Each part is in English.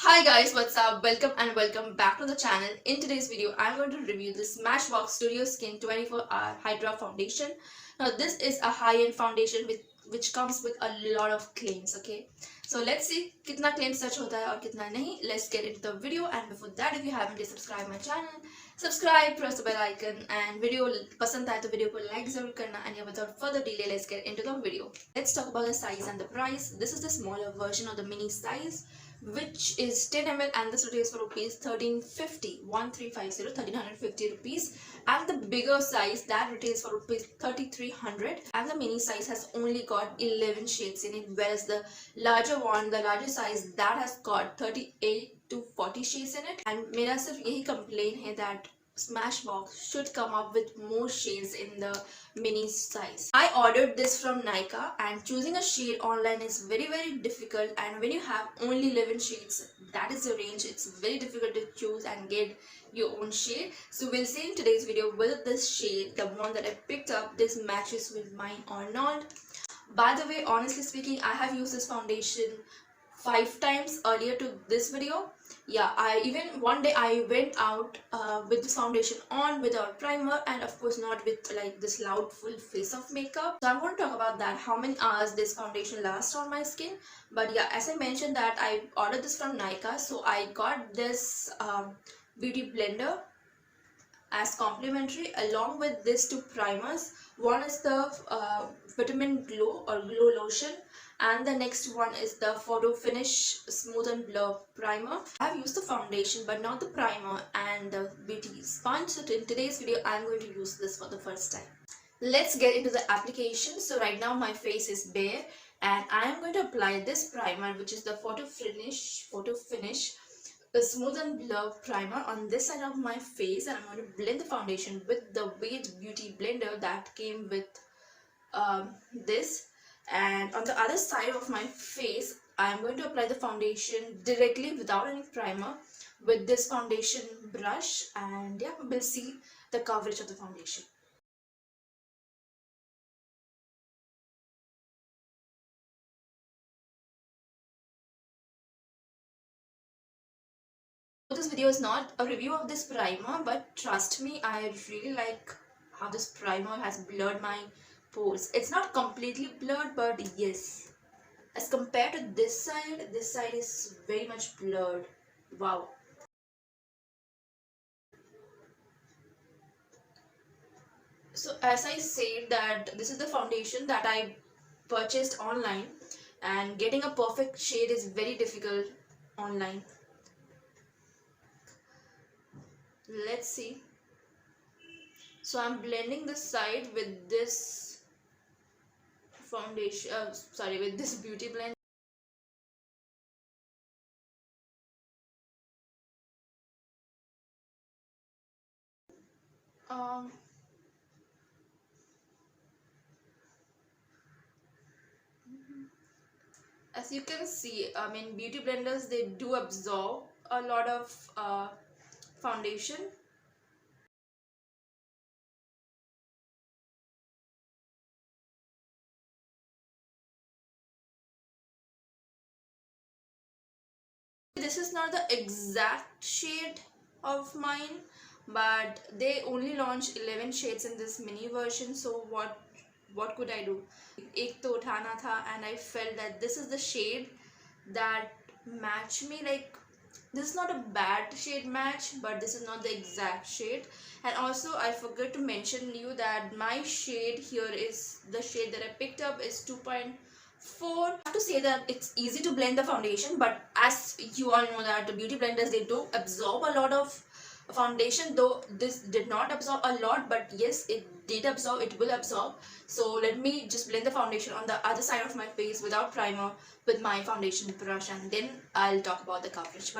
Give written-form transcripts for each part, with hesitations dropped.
Hi guys, what's up? Welcome back to the channel. In today's video, I'm going to review the Smashbox Studio Skin 24-hour Hydra Foundation. Now this is a high-end foundation which comes with a lot of claims, okay? So let's see kitna claims such hota hai aur kitna nahi. Let's get into the video, and before that, if you haven't yet subscribed my channel, subscribe, press the bell icon, and video pasand aaye to video ko like zarur karna. And yeah, without further delay, let's get into the video. Let's talk about the size and the price. This is the smaller version of the mini size, which is 10 ml, and this retails for rupees 1350 rupees, and the bigger size that retails for rupees 3300, and the mini size has only got 11 shades in it, whereas the larger size that has got 38 to 40 shades in it. And मेरा सिर्फ यही complain है that Smashbox should come up with more shades in the mini size. I ordered this from Nykaa, and choosing a shade online is very difficult, and when you have only 11 shades, that is the range, it's very difficult to choose and get your own shade. So we'll see in today's video whether this shade, the one that I picked up, this matches with mine or not. By the way, honestly speaking, I have used this foundation 5 times earlier to this video. Yeah, I even one day I went out with this foundation on without primer, and of course not with like this loud full face of makeup. So I'm going to talk about that, how many hours this foundation lasts on my skin. But yeah, as I mentioned that I ordered this from Nykaa, so I got this beauty blender as complimentary along with these two primers. One is the vitamin glow or glow lotion, and the next one is the photo finish smooth and blur primer. I have used the foundation but not the primer and the beauty sponge, so in today's video I'm going to use this for the first time. Let's get into the application. So right now my face is bare, and I am going to apply this primer, which is the photo finish a smooth and blur primer on this side of my face, and I'm going to blend the foundation with the Wade Beauty blender that came with this. And on the other side of my face, I'm going to apply the foundation directly without any primer with this foundation brush, and yeah, we'll see the coverage of the foundation. This video is not a review of this primer, but trust me, I really like how this primer has blurred my pores. It's not completely blurred, but yes, as compared to this side is very much blurred. Wow. So as I said that this is the foundation that I purchased online, and getting a perfect shade is very difficult online. Let's see. So I'm blending this side with this foundation, with this beauty blend. Um, as you can see, I mean, beauty blenders, they do absorb a lot of foundation. This is not the exact shade of mine, but they only launched 11 shades in this mini version, so what could I do? एक तो उठाना था, and I felt that this is the shade that matched me. Like, this is not a bad shade match, but this is not the exact shade. And also I forgot to mention you that my shade here is the shade that I picked up is 2.4. I have to say that it's easy to blend the foundation, but as you all know that the beauty blenders, they do absorb a lot of foundation, though this did not absorb a lot, but yes, it did absorb, it will absorb. So let me just blend the foundation on the other side of my face without primer with my foundation brush, and then I'll talk about the coverage.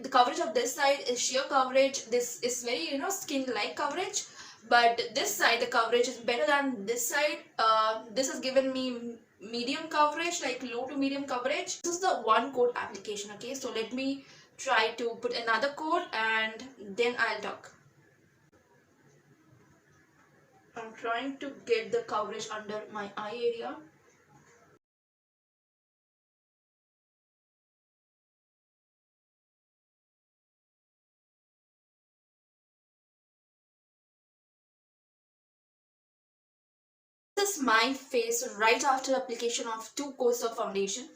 The coverage of this side is sheer coverage. This is very, skin like coverage, but this side the coverage is better than this side. This has given me medium coverage, like low to medium coverage. This is the one coat application. Okay, so let me try to put another coat and then I'll talk. I'm trying to get the coverage under my eye area. This is my face right after application of 2 coats of foundation.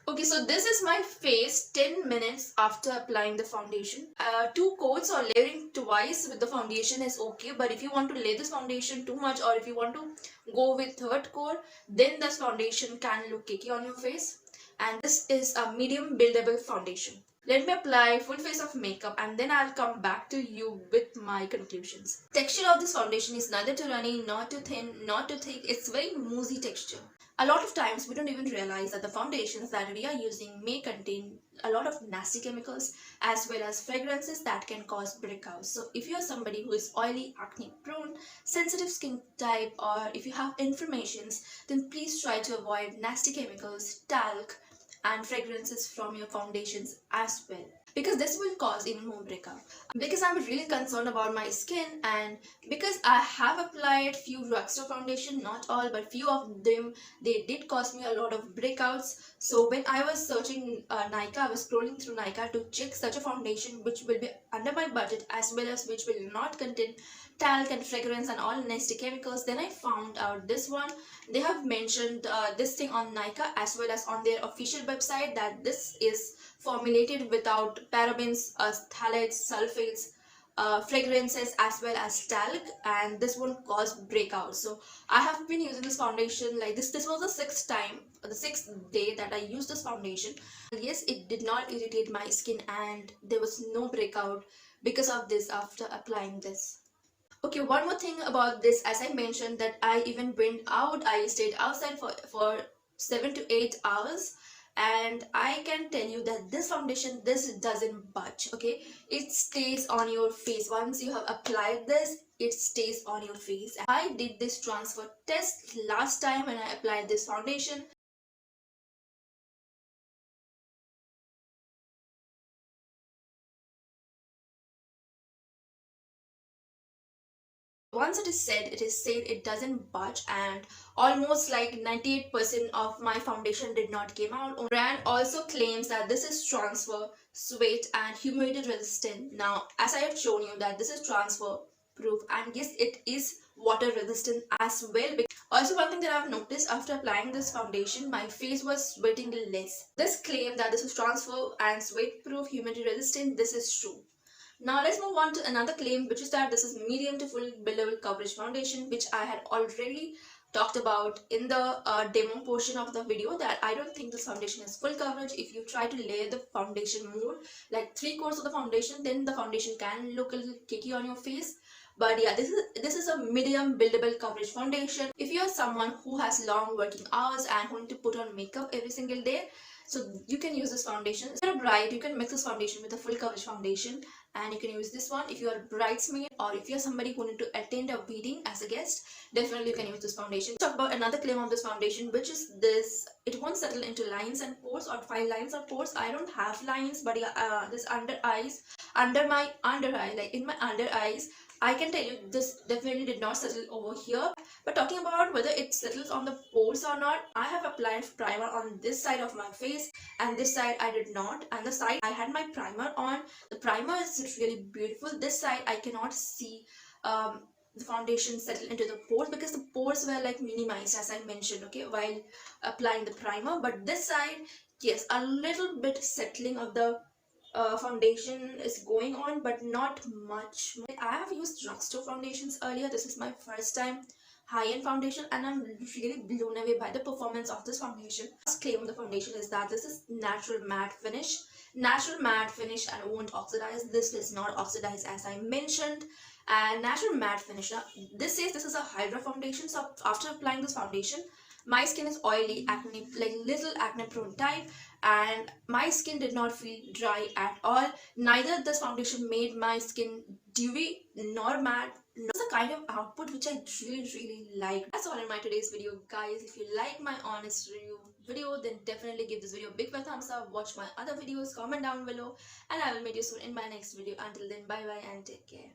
Okay, so this is my face 10 minutes after applying the foundation. 2 coats or layering twice with the foundation is okay, but if you want to lay this foundation too much or if you want to go with third coat, then this foundation can look cakey on your face. And this is a medium buildable foundation. Let me apply full face of makeup and then I'll come back to you with my conclusions. Texture of this foundation is neither too runny, not too thin, not too thick. It's very moussey texture. A lot of times we don't even realize that the foundations that we are using may contain a lot of nasty chemicals as well as fragrances that can cause breakouts. So if you are somebody who is oily, acne prone, sensitive skin type, or if you have inflammations, then please try to avoid nasty chemicals, talc and fragrances from your foundations as well, because this will cause even more breakout. Because I'm really concerned about my skin and because I have applied few drugstore foundation, not all but few of them, they did cause me a lot of breakouts. So when I was searching Nykaa, I was scrolling through Nykaa to check such a foundation which will be under my budget as well as which will not contain talc and fragrance and all nasty chemicals. Then I found out this one. They have mentioned this thing on Nykaa as well as on their official website that this is formulated without parabens, phthalates, sulfates, fragrances as well as talc, and this won't cause breakouts. So I have been using this foundation like this. This was the sixth day that I used this foundation. Yes, it did not irritate my skin and there was no breakout because of this after applying this. Okay, one more thing about this, as I mentioned that I even went out, I stayed outside for 7 to 8 hours, and I can tell you that this foundation, this doesn't budge. Okay, it stays on your face. Once you have applied this, it stays on your face. I did this transfer test last time when I applied this foundation. Once it is said it doesn't budge, and almost like 98% of my foundation did not came out. Brand also claims that this is transfer, sweat and humidity resistant. Now as I have shown you that this is transfer proof, and yes, it is water resistant as well. Also, one thing that I've noticed after applying this foundation, my face was sweating less. This claim that this is transfer and sweat proof, humidity resistant, this is true. Now let's move on to another claim, which is that this is medium to full buildable coverage foundation, which I had already talked about in the demo portion of the video, that I don't think this foundation is full coverage. If you try to layer the foundation more, like 3 coats of the foundation, then the foundation can look a little cakey on your face. But yeah, this is a medium buildable coverage foundation. If you are someone who has long working hours and who need to put on makeup every single day, so you can use this foundation. If you're a bride, you can mix this foundation with a full coverage foundation, and you can use this one if you are a bridesmaid or if you're somebody who need to attend a wedding as a guest. Definitely you can use this foundation. Let's talk about another claim of this foundation, which is this: it won't settle into lines and pores or fine lines or pores. I don't have lines, but yeah, this under my under eye, like in my under eyes, I can tell you this definitely did not settle over here. But talking about whether it settles on the pores or not, I have applied primer on this side of my face and this side I did not. And the side I had my primer on, the primer is really beautiful. This side I cannot see the foundation settle into the pores because the pores were like minimized, as I mentioned, okay, while applying the primer. But this side, yes, a little bit settling of the foundation is going on, but not much. I have used drugstore foundations earlier. This is my first time high-end foundation, and I'm really blown away by the performance of this foundation. First claim of the foundation is that this is natural matte finish. Natural matte finish and won't oxidize. This does not oxidize, as I mentioned. And natural matte finish. Now, this says this is a hydra foundation. So after applying this foundation, my skin is oily, acne, like little acne prone type, and my skin did not feel dry at all. Neither this foundation made my skin dewy nor matte. It's a kind of output which I really like. That's all in my today's video, guys. If you like my honest review video, then definitely give this video a big fat thumbs up. Watch my other videos, comment down below, and I will meet you soon in my next video. Until then, bye bye and take care.